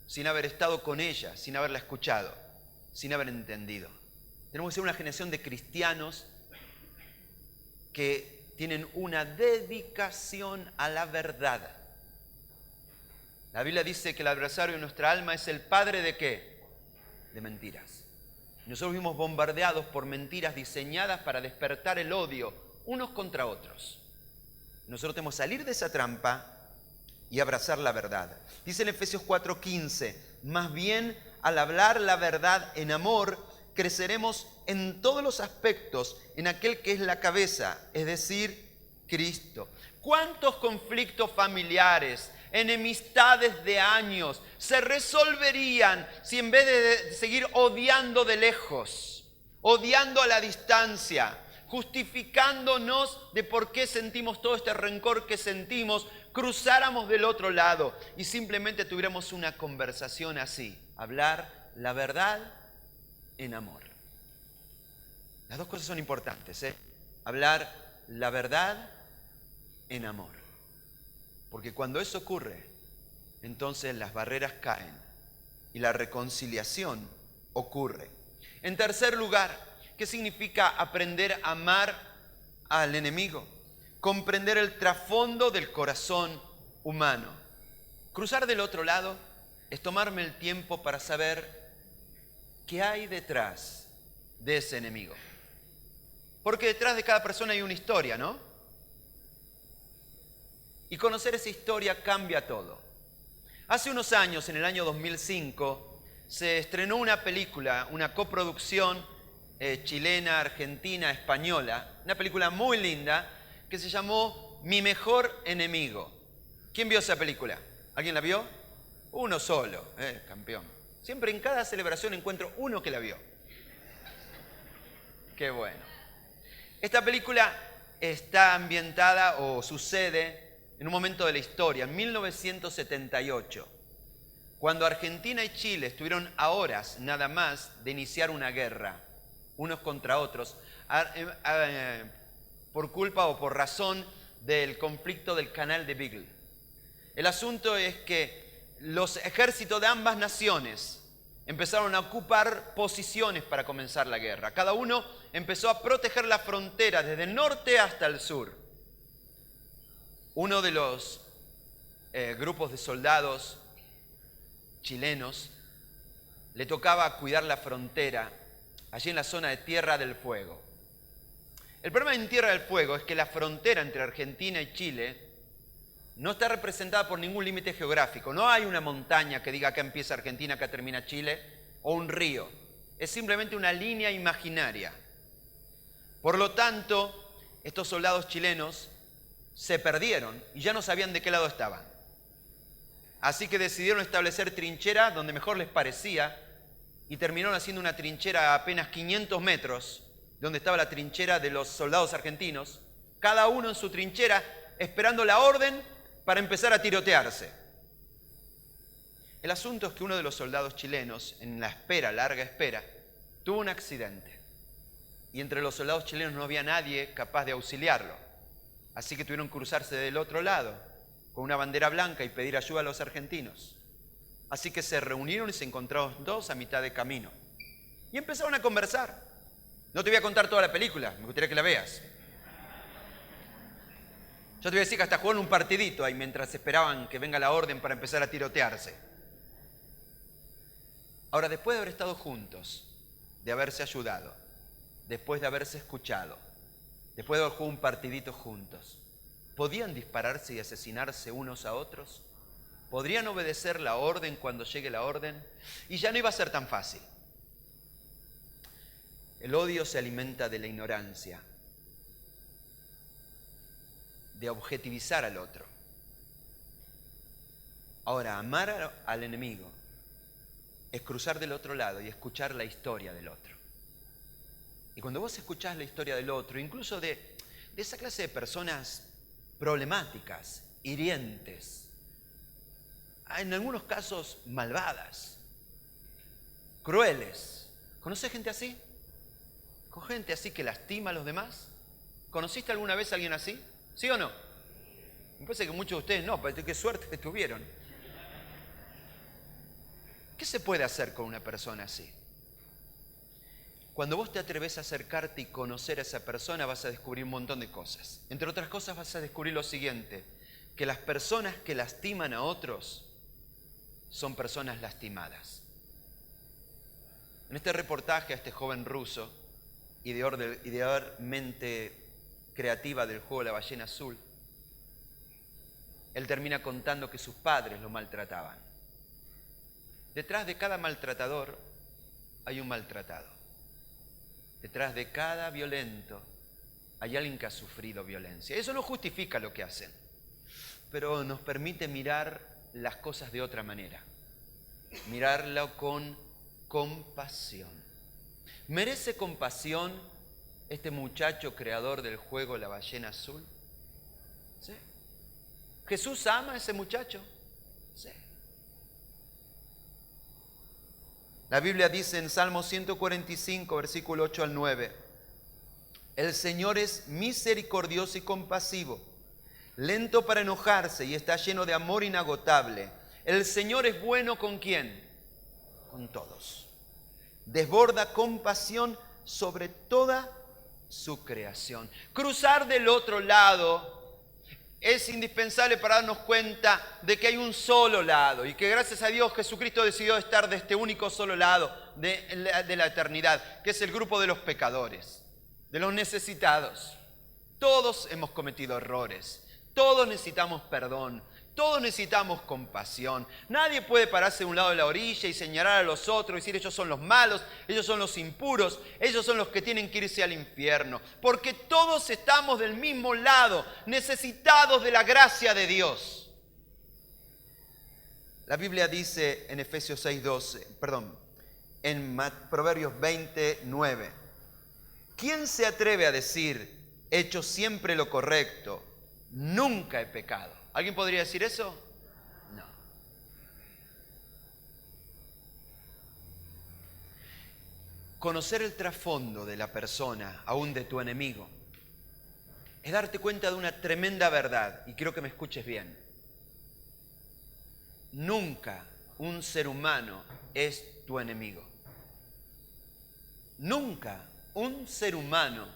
sin haber estado con ella, sin haberla escuchado, sin haber entendido. Tenemos que ser una generación de cristianos que tienen una dedicación a la verdad. La Biblia dice que el adversario de nuestra alma es el padre ¿de qué? De mentiras. Nosotros vimos bombardeados por mentiras diseñadas para despertar el odio unos contra otros. Nosotros tenemos que salir de esa trampa y abrazar la verdad. Dice en Efesios 4:15, más bien al hablar la verdad en amor, creceremos en todos los aspectos en aquel que es la cabeza, es decir, Cristo. ¿Cuántos conflictos familiares, enemistades de años se resolverían si en vez de seguir odiando de lejos, odiando a la distancia, justificándonos de por qué sentimos todo este rencor que sentimos, cruzáramos del otro lado y simplemente tuviéramos una conversación así? Hablar la verdad en amor. Las dos cosas son importantes, ¿eh? Hablar la verdad en amor. Porque cuando eso ocurre, entonces las barreras caen y la reconciliación ocurre. En tercer lugar, ¿qué significa aprender a amar al enemigo? Comprender el trasfondo del corazón humano. Cruzar del otro lado es tomarme el tiempo para saber qué hay detrás de ese enemigo. Porque detrás de cada persona hay una historia, ¿no? Y conocer esa historia cambia todo. Hace unos años, en el año 2005, se estrenó una película, una coproducción chilena, argentina, española, una película muy linda que se llamó Mi mejor enemigo. ¿Quién vio esa película? ¿Alguien la vio? Uno solo, campeón. Siempre en cada celebración encuentro uno que la vio. Qué bueno. Esta película está ambientada o sucede en un momento de la historia, en 1978, cuando Argentina y Chile estuvieron a horas nada más de iniciar una guerra, unos contra otros, por culpa o por razón del conflicto del Canal de Beagle. El asunto es que los ejércitos de ambas naciones empezaron a ocupar posiciones para comenzar la guerra. Cada uno empezó a proteger la frontera desde el norte hasta el sur. Uno de los grupos de soldados chilenos le tocaba cuidar la frontera allí en la zona de Tierra del Fuego. El problema en Tierra del Fuego es que la frontera entre Argentina y Chile no está representada por ningún límite geográfico. No hay una montaña que diga acá empieza Argentina, acá termina Chile, o un río. Es simplemente una línea imaginaria. Por lo tanto, estos soldados chilenos se perdieron y ya no sabían de qué lado estaban. Así que decidieron establecer trincheras donde mejor les parecía y terminaron haciendo una trinchera a apenas 500 metros, donde estaba la trinchera de los soldados argentinos, cada uno en su trinchera esperando la orden para empezar a tirotearse. El asunto es que uno de los soldados chilenos, en la espera, larga espera, tuvo un accidente. Y entre los soldados chilenos no había nadie capaz de auxiliarlo. Así que tuvieron que cruzarse del otro lado, con una bandera blanca y pedir ayuda a los argentinos. Así que se reunieron y se encontraron dos a mitad de camino. Y empezaron a conversar. No te voy a contar toda la película, me gustaría que la veas. Yo te voy a decir que hasta jugaron un partidito ahí mientras esperaban que venga la orden para empezar a tirotearse. Ahora, después de haber estado juntos, de haberse ayudado, después de haberse escuchado, después de haber jugado un partidito juntos, ¿podían dispararse y asesinarse unos a otros? ¿Podrían obedecer la orden cuando llegue la orden? Y ya no iba a ser tan fácil. El odio se alimenta de la ignorancia, de objetivizar al otro. Ahora, amar al enemigo es cruzar del otro lado y escuchar la historia del otro. Y cuando vos escuchás la historia del otro, incluso de esa clase de personas problemáticas, hirientes, en algunos casos malvadas, crueles. ¿Conocés gente así? ¿Con gente así que lastima a los demás? ¿Conociste alguna vez a alguien así? ¿Sí o no? Me parece que muchos de ustedes no, pero qué suerte que tuvieron. ¿Qué se puede hacer con una persona así? Cuando vos te atreves a acercarte y conocer a esa persona, vas a descubrir un montón de cosas. Entre otras cosas, vas a descubrir lo siguiente, que las personas que lastiman a otros son personas lastimadas. En este reportaje a este joven ruso, idealmente creativa del juego La Ballena Azul, él termina contando que sus padres lo maltrataban. Detrás de cada maltratador hay un maltratado. Detrás de cada violento hay alguien que ha sufrido violencia. Eso no justifica lo que hacen, pero nos permite mirar las cosas de otra manera. Mirarlo con compasión. ¿Merece compasión este muchacho creador del juego La Ballena Azul? ¿Sí? ¿Jesús ama a ese muchacho? Sí. La Biblia dice en Salmo 145, versículo 8 al 9, el Señor es misericordioso y compasivo, lento para enojarse y está lleno de amor inagotable. El Señor es bueno ¿con quién? Con todos. Desborda compasión sobre toda su creación. Cruzar del otro lado es indispensable para darnos cuenta de que hay un solo lado y que gracias a Dios Jesucristo decidió estar de este único solo lado de la eternidad, que es el grupo de los pecadores, de los necesitados. Todos hemos cometido errores, todos necesitamos perdón, todos necesitamos compasión. Nadie puede pararse de un lado de la orilla y señalar a los otros y decir ellos son los malos, ellos son los impuros, ellos son los que tienen que irse al infierno. Porque todos estamos del mismo lado, necesitados de la gracia de Dios. La Biblia dice en Efesios 6:12, en Proverbios 20:9, ¿quién se atreve a decir, he hecho siempre lo correcto, nunca he pecado? ¿Alguien podría decir eso? No. Conocer el trasfondo de la persona, aún de tu enemigo, es darte cuenta de una tremenda verdad, y quiero que me escuches bien. Nunca un ser humano es tu enemigo. Nunca un ser humano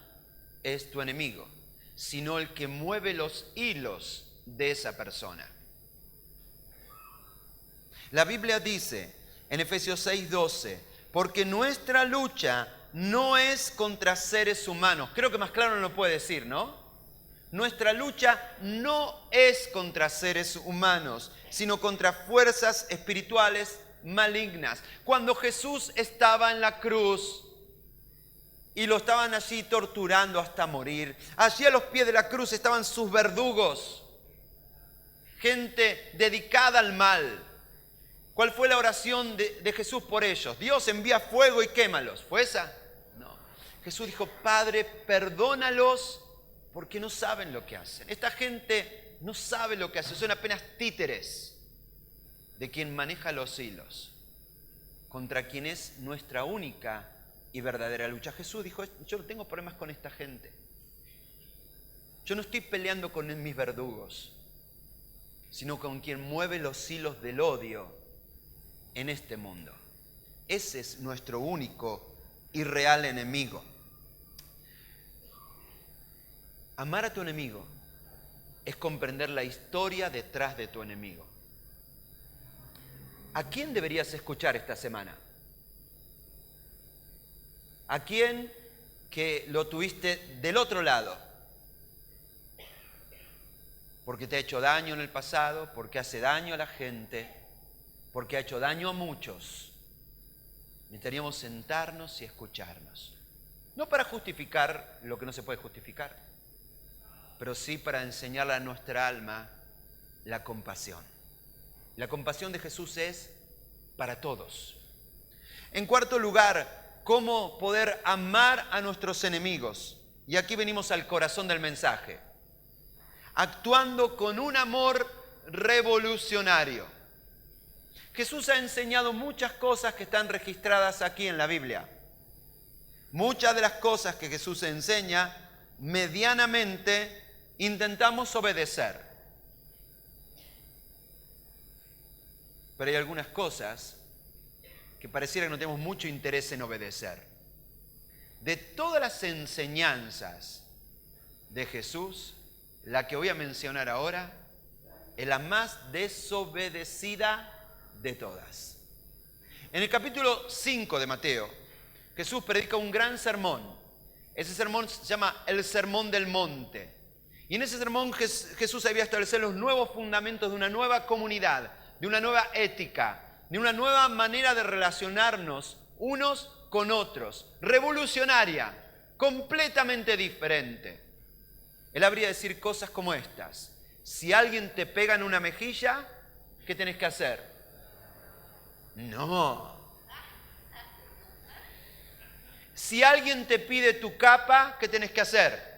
es tu enemigo, sino el que mueve los hilos de esa persona. La Biblia dice en Efesios 6:12, porque nuestra lucha no es contra seres humanos. Creo que más claro no lo puede decir, ¿no? Nuestra lucha no es contra seres humanos, sino contra fuerzas espirituales malignas. Cuando Jesús estaba en la cruz y lo estaban allí torturando hasta morir, allí a los pies de la cruz estaban sus verdugos, gente dedicada al mal. ¿Cuál fue la oración de Jesús por ellos? Dios, envía fuego y quémalos. ¿Fue esa? No. Jesús dijo, Padre, perdónalos porque no saben lo que hacen. Esta gente no sabe lo que hace, son apenas títeres de quien maneja los hilos, contra quien es nuestra única y verdadera lucha. Jesús dijo, yo no tengo problemas con esta gente. Yo no estoy peleando con mis verdugos, sino con quien mueve los hilos del odio en este mundo. Ese es nuestro único y real enemigo. Amar a tu enemigo es comprender la historia detrás de tu enemigo. ¿A quién deberías escuchar esta semana? ¿A quién que lo tuviste del otro lado, porque te ha hecho daño en el pasado, porque hace daño a la gente, porque ha hecho daño a muchos. Necesitaríamos sentarnos y escucharnos. No para justificar lo que no se puede justificar, pero sí para enseñarle a nuestra alma la compasión. La compasión de Jesús es para todos. En cuarto lugar, cómo poder amar a nuestros enemigos. Y aquí venimos al corazón del mensaje. Actuando con un amor revolucionario. Jesús ha enseñado muchas cosas que están registradas aquí en la Biblia. Muchas de las cosas que Jesús enseña, medianamente intentamos obedecer. Pero hay algunas cosas que pareciera que no tenemos mucho interés en obedecer. De todas las enseñanzas de Jesús, la que voy a mencionar ahora es la más desobedecida de todas. En el capítulo 5 de Mateo, Jesús predica un gran sermón. Ese sermón se llama el Sermón del Monte. Y en ese sermón Jesús había establecido los nuevos fundamentos de una nueva comunidad, de una nueva ética, de una nueva manera de relacionarnos unos con otros, revolucionaria, completamente diferente. Él habría de decir cosas como estas: si alguien te pega en una mejilla, ¿qué tenés que hacer? No. Si alguien te pide tu capa, ¿qué tenés que hacer?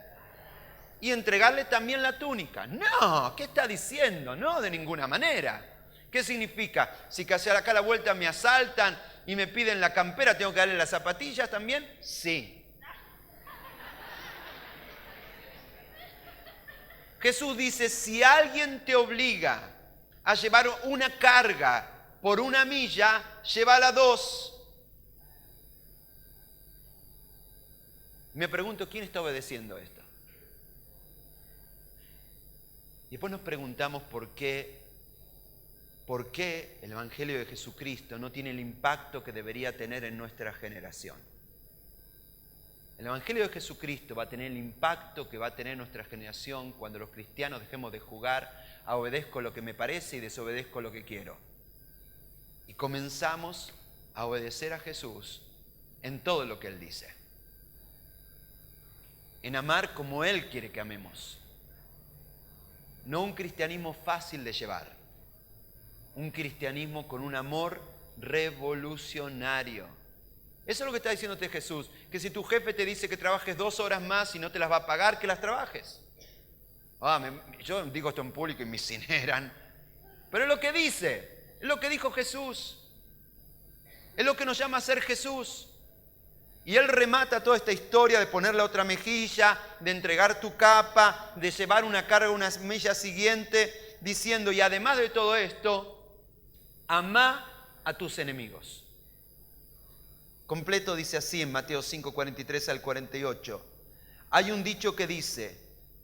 Y entregarle también la túnica. No, ¿qué está diciendo? No, de ninguna manera. ¿Qué significa? Si que hacia acá a la vuelta me asaltan y me piden la campera, ¿tengo que darle las zapatillas también? Sí. Jesús dice, si alguien te obliga a llevar una carga por 1 milla, llévala 2. Me pregunto, ¿quién está obedeciendo esto? Y después nos preguntamos por qué el Evangelio de Jesucristo no tiene el impacto que debería tener en nuestra generación. El Evangelio de Jesucristo va a tener el impacto que va a tener nuestra generación cuando los cristianos dejemos de jugar a obedezco lo que me parece y desobedezco lo que quiero. Y comenzamos a obedecer a Jesús en todo lo que Él dice. En amar como Él quiere que amemos. No un cristianismo fácil de llevar. Un cristianismo con un amor revolucionario. Eso es lo que está diciéndote Jesús. Que si tu jefe te dice que trabajes 2 horas más y no te las va a pagar, que las trabajes. Yo digo esto en público y me incineran. Pero es lo que dice. Es lo que dijo Jesús. Es lo que nos llama a ser Jesús. Y Él remata toda esta historia de poner la otra mejilla, de entregar tu capa, de llevar una carga una milla siguiente, diciendo, y además de todo esto, ama a tus enemigos. Completo dice así en Mateo 5, 43 al 48. Hay un dicho que dice,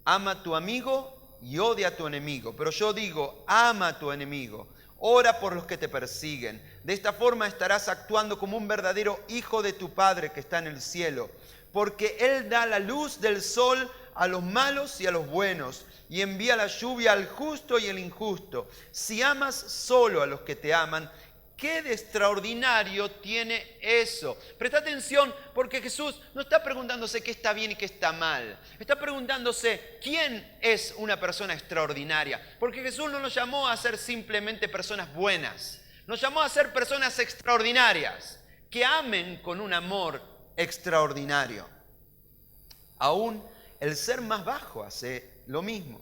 ama a tu amigo y odia a tu enemigo. Pero yo digo, ama a tu enemigo. Ora por los que te persiguen. De esta forma estarás actuando como un verdadero hijo de tu Padre que está en el cielo. Porque Él da la luz del sol a los malos y a los buenos. Y envía la lluvia al justo y al injusto. Si amas solo a los que te aman, ¿qué de extraordinario tiene eso? Presta atención, porque Jesús no está preguntándose qué está bien y qué está mal. Está preguntándose quién es una persona extraordinaria. Porque Jesús no nos llamó a ser simplemente personas buenas. Nos llamó a ser personas extraordinarias, que amen con un amor extraordinario. Aún el ser más bajo hace lo mismo.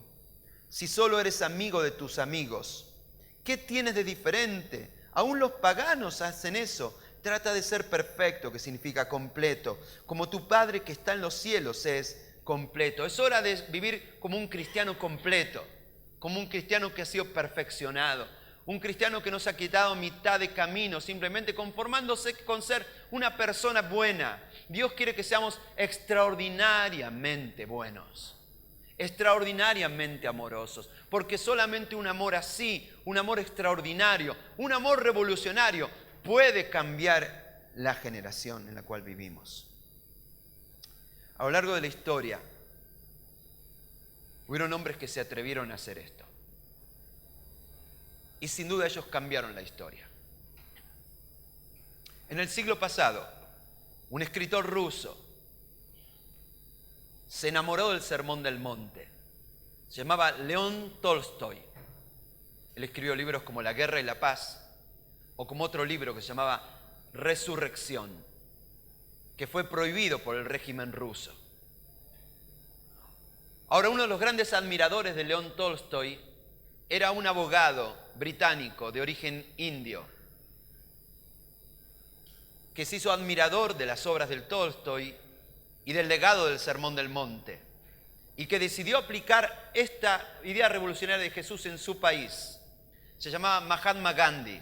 Si solo eres amigo de tus amigos, ¿qué tienes de diferente? Aún los paganos hacen eso. Trata de ser perfecto, que significa completo. Como tu Padre que está en los cielos es completo. Es hora de vivir como un cristiano completo. Como un cristiano que ha sido perfeccionado. Un cristiano que no se ha quitado mitad de camino, simplemente conformándose con ser una persona buena. Dios quiere que seamos extraordinariamente buenos. Extraordinariamente amorosos, porque solamente un amor así, un amor extraordinario, un amor revolucionario puede cambiar la generación en la cual vivimos. A lo largo de la historia, hubieron hombres que se atrevieron a hacer esto. Y sin duda ellos cambiaron la historia. En el siglo pasado, un escritor ruso se enamoró del Sermón del Monte. Se llamaba León Tolstoy. Él escribió libros como La Guerra y la Paz, o como otro libro que se llamaba Resurrección, que fue prohibido por el régimen ruso. Ahora, uno de los grandes admiradores de León Tolstoy era un abogado británico de origen indio, que se hizo admirador de las obras del Tolstoy y del legado del Sermón del Monte, y que decidió aplicar esta idea revolucionaria de Jesús en su país. Se llamaba Mahatma Gandhi,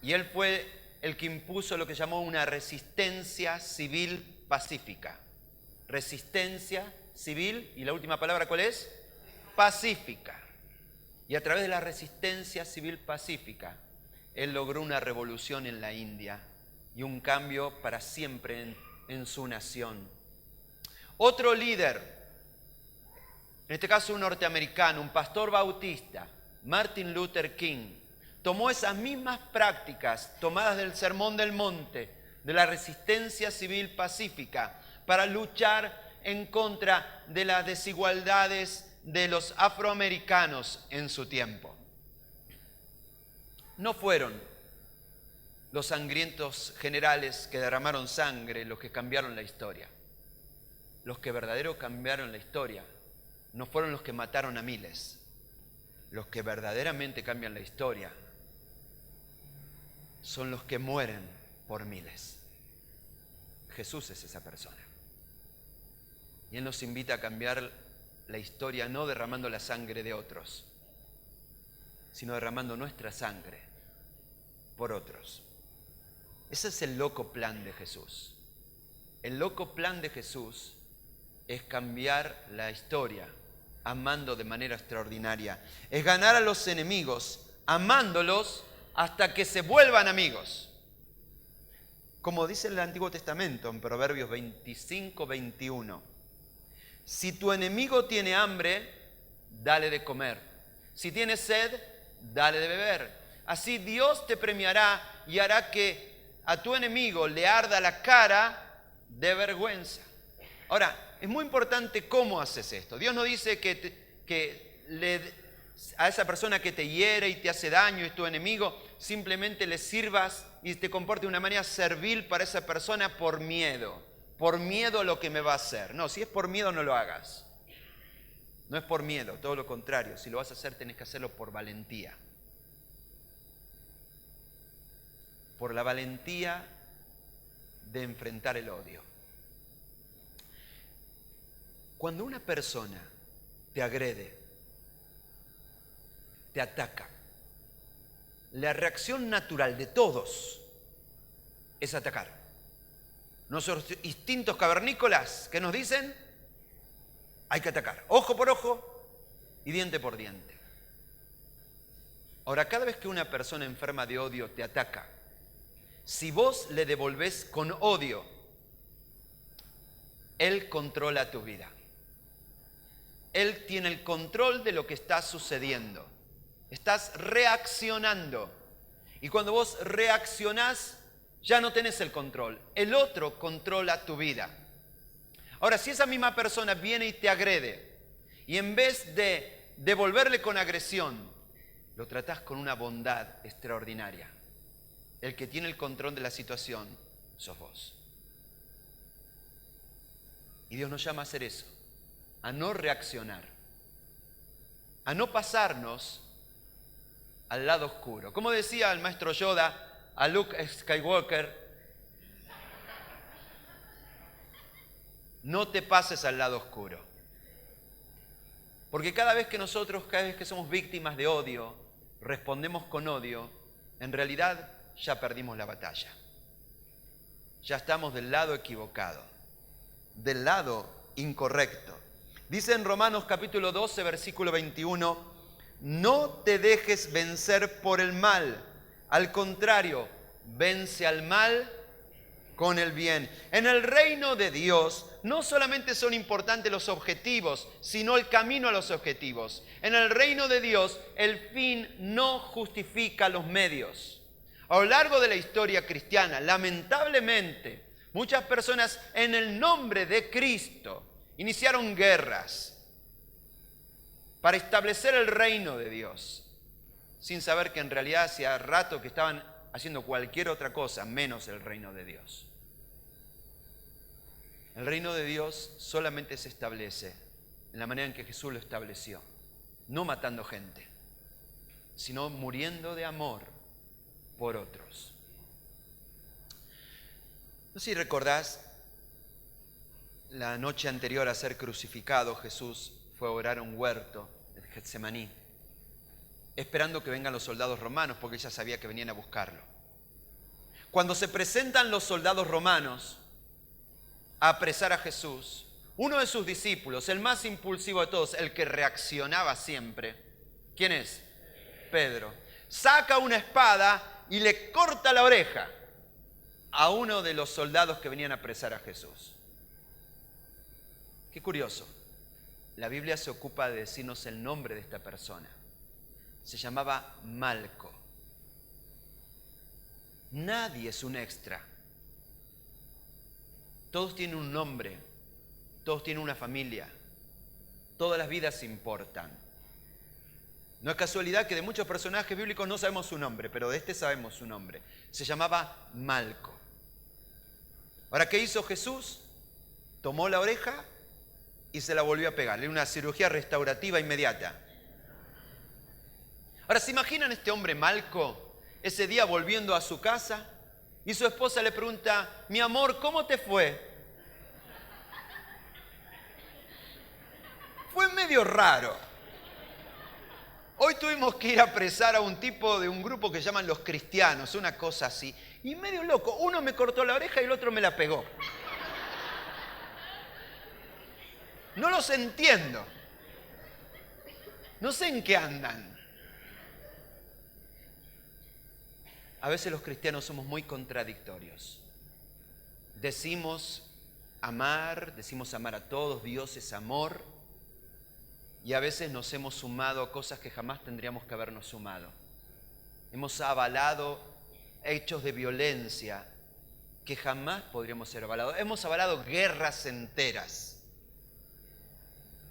y él fue el que impuso lo que llamó una resistencia civil pacífica. Resistencia civil, y la última palabra, ¿cuál es? Pacífica. Y a través de la resistencia civil pacífica, él logró una revolución en la India y un cambio para siempre en su nación. Otro líder, en este caso un norteamericano, un pastor bautista, Martin Luther King, tomó esas mismas prácticas tomadas del Sermón del Monte, de la resistencia civil pacífica, para luchar en contra de las desigualdades de los afroamericanos en su tiempo. No fueron los sangrientos generales que derramaron sangre los que cambiaron la historia. Los que verdaderamente cambiaron la historia no fueron los que mataron a miles. Los que verdaderamente cambian la historia son los que mueren por miles. Jesús es esa persona. Y Él nos invita a cambiar la historia no derramando la sangre de otros, sino derramando nuestra sangre por otros. Ese es el loco plan de Jesús. El loco plan de Jesús es cambiar la historia amando de manera extraordinaria. Es ganar a los enemigos amándolos hasta que se vuelvan amigos. Como dice el Antiguo Testamento en Proverbios 25-21. Si tu enemigo tiene hambre, dale de comer. Si tiene sed, dale de beber. Así Dios te premiará y hará que a tu enemigo le arda la cara de vergüenza. Ahora, es muy importante cómo haces esto. Dios no dice a esa persona que te hiere y te hace daño y es tu enemigo, simplemente le sirvas y te comportes de una manera servil para esa persona por miedo a lo que me va a hacer. No, si es por miedo no lo hagas. No es por miedo, todo lo contrario. Si lo vas a hacer tenés que hacerlo por valentía. Por la valentía de enfrentar el odio. Cuando una persona te agrede, te ataca, la reacción natural de todos es atacar. Nuestros instintos cavernícolas, ¿qué nos dicen? Hay que atacar, ojo por ojo y diente por diente. Ahora, cada vez que una persona enferma de odio te ataca, si vos le devolvés con odio, él controla tu vida. Él tiene el control de lo que está sucediendo. Estás reaccionando. Y cuando vos reaccionás, ya no tenés el control. El otro controla tu vida. Ahora, si esa misma persona viene y te agrede, y en vez de devolverle con agresión, lo tratás con una bondad extraordinaria, el que tiene el control de la situación sos vos. Y Dios nos llama a hacer eso, a no reaccionar, a no pasarnos al lado oscuro. Como decía el maestro Yoda a Luke Skywalker, no te pases al lado oscuro. Porque cada vez que somos víctimas de odio, respondemos con odio, en realidad ya perdimos la batalla. Ya estamos del lado equivocado, del lado incorrecto. Dice en Romanos capítulo 12, versículo 21, no te dejes vencer por el mal, al contrario, vence al mal con el bien. En el reino de Dios no solamente son importantes los objetivos, sino el camino a los objetivos. En el reino de Dios el fin no justifica los medios. A lo largo de la historia cristiana, lamentablemente, muchas personas en el nombre de Cristo iniciaron guerras para establecer el reino de Dios, sin saber que en realidad hacía rato que estaban haciendo cualquier otra cosa, menos el reino de Dios. El reino de Dios solamente se establece en la manera en que Jesús lo estableció, no matando gente, sino muriendo de amor por otros. No sé si recordás, la noche anterior a ser crucificado, Jesús fue a orar a un huerto, el Getsemaní, esperando que vengan los soldados romanos, porque ella sabía que venían a buscarlo. Cuando se presentan los soldados romanos a apresar a Jesús, uno de sus discípulos, el más impulsivo de todos, el que reaccionaba siempre, ¿quién es? Pedro. Saca una espada y le corta la oreja a uno de los soldados que venían a apresar a Jesús. Qué curioso. La Biblia se ocupa de decirnos el nombre de esta persona. Se llamaba Malco. Nadie es un extra. Todos tienen un nombre, todos tienen una familia, todas las vidas importan. No es casualidad que de muchos personajes bíblicos no sabemos su nombre, pero de este sabemos su nombre. Se llamaba Malco. Ahora, ¿qué hizo Jesús? Tomó la oreja y se la volvió a pegar. Era una cirugía restaurativa inmediata. Ahora, ¿se imaginan este hombre Malco ese día volviendo a su casa? Y su esposa le pregunta, mi amor, ¿cómo te fue? Fue medio raro. Hoy tuvimos que ir a apresar a un tipo de un grupo que llaman los cristianos, una cosa así. Y medio loco, uno me cortó la oreja y el otro me la pegó. No los entiendo. No sé en qué andan. A veces los cristianos somos muy contradictorios. Decimos amar a todos, Dios es amor, y a veces nos hemos sumado a cosas que jamás tendríamos que habernos sumado. Hemos avalado hechos de violencia que jamás podríamos ser avalados. Hemos avalado guerras enteras.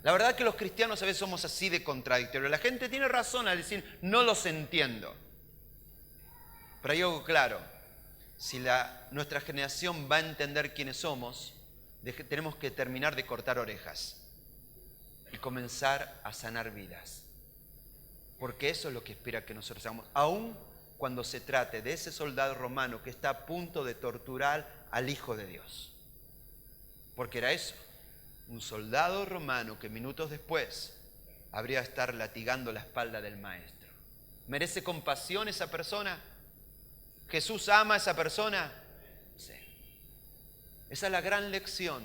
La verdad que los cristianos a veces somos así de contradictorios. La gente tiene razón al decir, no los entiendo. Pero hay algo claro, si nuestra generación va a entender quiénes somos, tenemos que terminar de cortar orejas y comenzar a sanar vidas. Porque eso es lo que espera que nosotros hagamos, aun cuando se trate de ese soldado romano que está a punto de torturar al Hijo de Dios. Porque era eso, un soldado romano que minutos después habría de estar latigando la espalda del Maestro. ¿Merece compasión esa persona? ¿Jesús ama a esa persona? Sí. Esa es la gran lección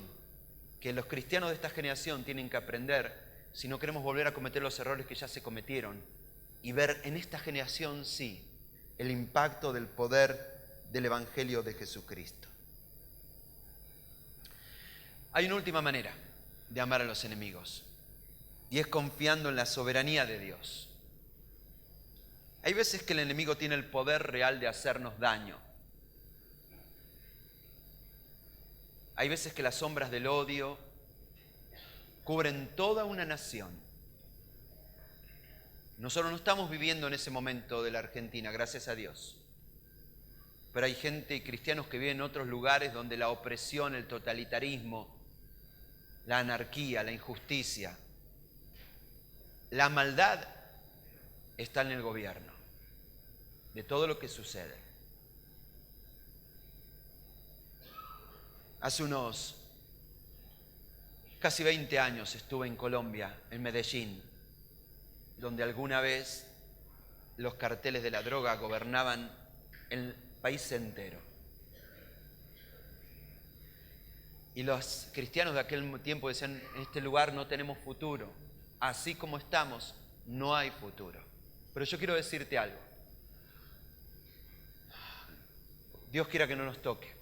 que los cristianos de esta generación tienen que aprender si no queremos volver a cometer los errores que ya se cometieron y ver en esta generación, sí, el impacto del poder del Evangelio de Jesucristo. Hay una última manera de amar a los enemigos y es confiando en la soberanía de Dios. Hay veces que el enemigo tiene el poder real de hacernos daño. Hay veces que las sombras del odio cubren toda una nación. Nosotros no estamos viviendo en ese momento de la Argentina, gracias a Dios. Pero hay gente y cristianos que viven en otros lugares donde la opresión, el totalitarismo, la anarquía, la injusticia, la maldad está en el gobierno, de todo lo que sucede. Hace unos casi 20 años estuve en Colombia, en Medellín, donde alguna vez los carteles de la droga gobernaban el país entero. Y los cristianos de aquel tiempo decían, en este lugar no tenemos futuro, así como estamos, no hay futuro. Pero yo quiero decirte algo. Dios quiera que no nos toque.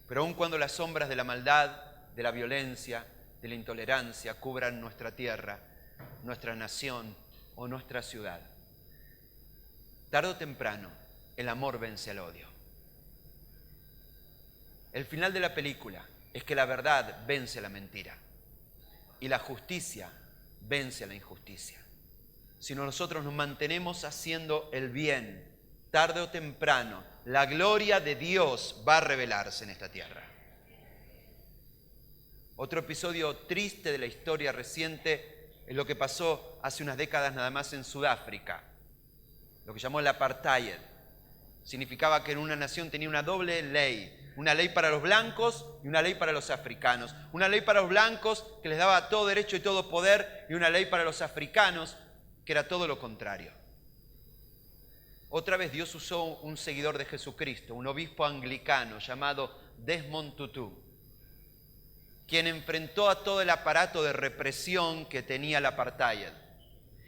Pero aun cuando las sombras de la maldad, de la violencia, de la intolerancia cubran nuestra tierra, nuestra nación o nuestra ciudad, tarde o temprano el amor vence al odio. El final de la película es que la verdad vence a la mentira y la justicia vence a la injusticia. Si nosotros nos mantenemos haciendo el bien, tarde o temprano, la gloria de Dios va a revelarse en esta tierra. Otro episodio triste de la historia reciente es lo que pasó hace unas décadas nada más en Sudáfrica, lo que llamó el apartheid. Significaba que en una nación tenía una doble ley, una ley para los blancos y una ley para los africanos. Una ley para los blancos que les daba todo derecho y todo poder, y una ley para los africanos que era todo lo contrario. Otra vez Dios usó un seguidor de Jesucristo, un obispo anglicano llamado Desmond Tutu, quien enfrentó a todo el aparato de represión que tenía el apartheid.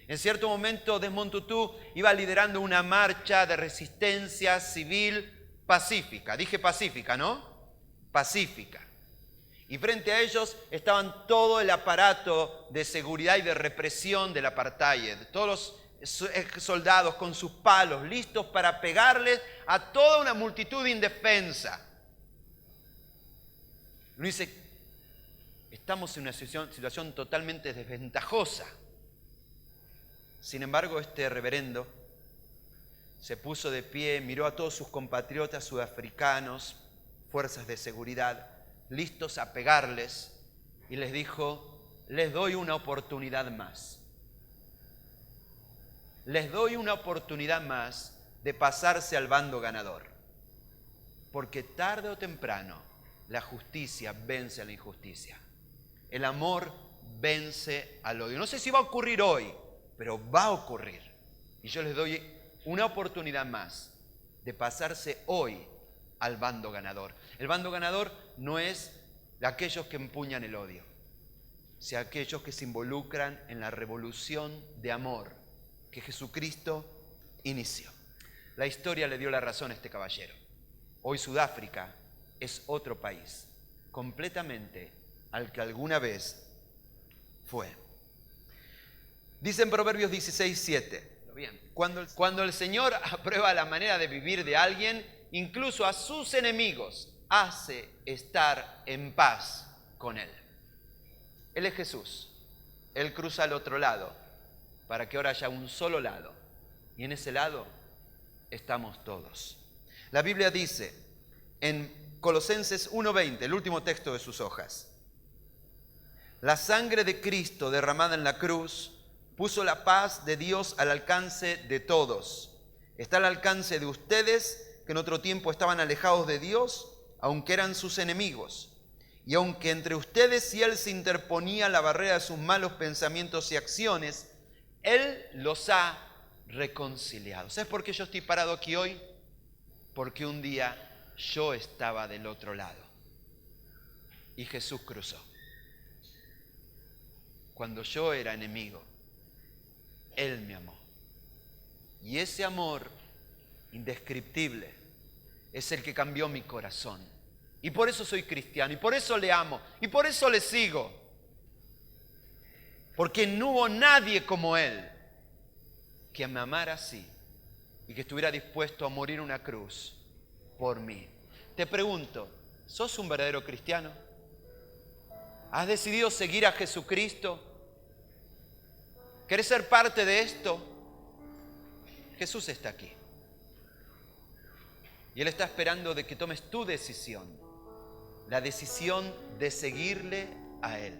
En cierto momento Desmond Tutu iba liderando una marcha de resistencia civil pacífica. Dije pacífica, ¿no? Pacífica. Y frente a ellos estaban todo el aparato de seguridad y de represión del apartheid. Todos los soldados con sus palos listos para pegarles a toda una multitud indefensa. Uno dice, estamos en una situación totalmente desventajosa. Sin embargo, este reverendo se puso de pie, miró a todos sus compatriotas sudafricanos, fuerzas de seguridad, listos a pegarles, y les dijo, les doy una oportunidad más. Les doy una oportunidad más de pasarse al bando ganador. Porque tarde o temprano la justicia vence a la injusticia. El amor vence al odio. No sé si va a ocurrir hoy, pero va a ocurrir. Y yo les doy una oportunidad más de pasarse hoy al bando ganador. El bando ganador no es de aquellos que empuñan el odio, sino aquellos que se involucran en la revolución de amor que Jesucristo inició. La historia le dio la razón a este caballero. Hoy Sudáfrica es otro país, completamente al que alguna vez fue. Dice en Proverbios 16:7, cuando el Señor aprueba la manera de vivir de alguien, incluso a sus enemigos hace estar en paz con él. Él es Jesús. Él cruza al otro lado para que ahora haya un solo lado. Y en ese lado estamos todos. La Biblia dice en Colosenses 1:20, el último texto de sus hojas, la sangre de Cristo derramada en la cruz puso la paz de Dios al alcance de todos. Está al alcance de ustedes que en otro tiempo estaban alejados de Dios, aunque eran sus enemigos. Y aunque entre ustedes y Él se interponía la barrera de sus malos pensamientos y acciones, Él los ha reconciliado. ¿Sabes por qué yo estoy parado aquí hoy? Porque un día yo estaba del otro lado y Jesús cruzó. Cuando yo era enemigo, Él me amó. Y ese amor indescriptible es el que cambió mi corazón. Y por eso soy cristiano, y por eso le amo, y por eso le sigo. Porque no hubo nadie como Él que me amara así y que estuviera dispuesto a morir en una cruz por mí. Te pregunto, ¿sos un verdadero cristiano? ¿Has decidido seguir a Jesucristo? ¿Querés ser parte de esto? Jesús está aquí. Y Él está esperando de que tomes tu decisión. La decisión de seguirle a Él.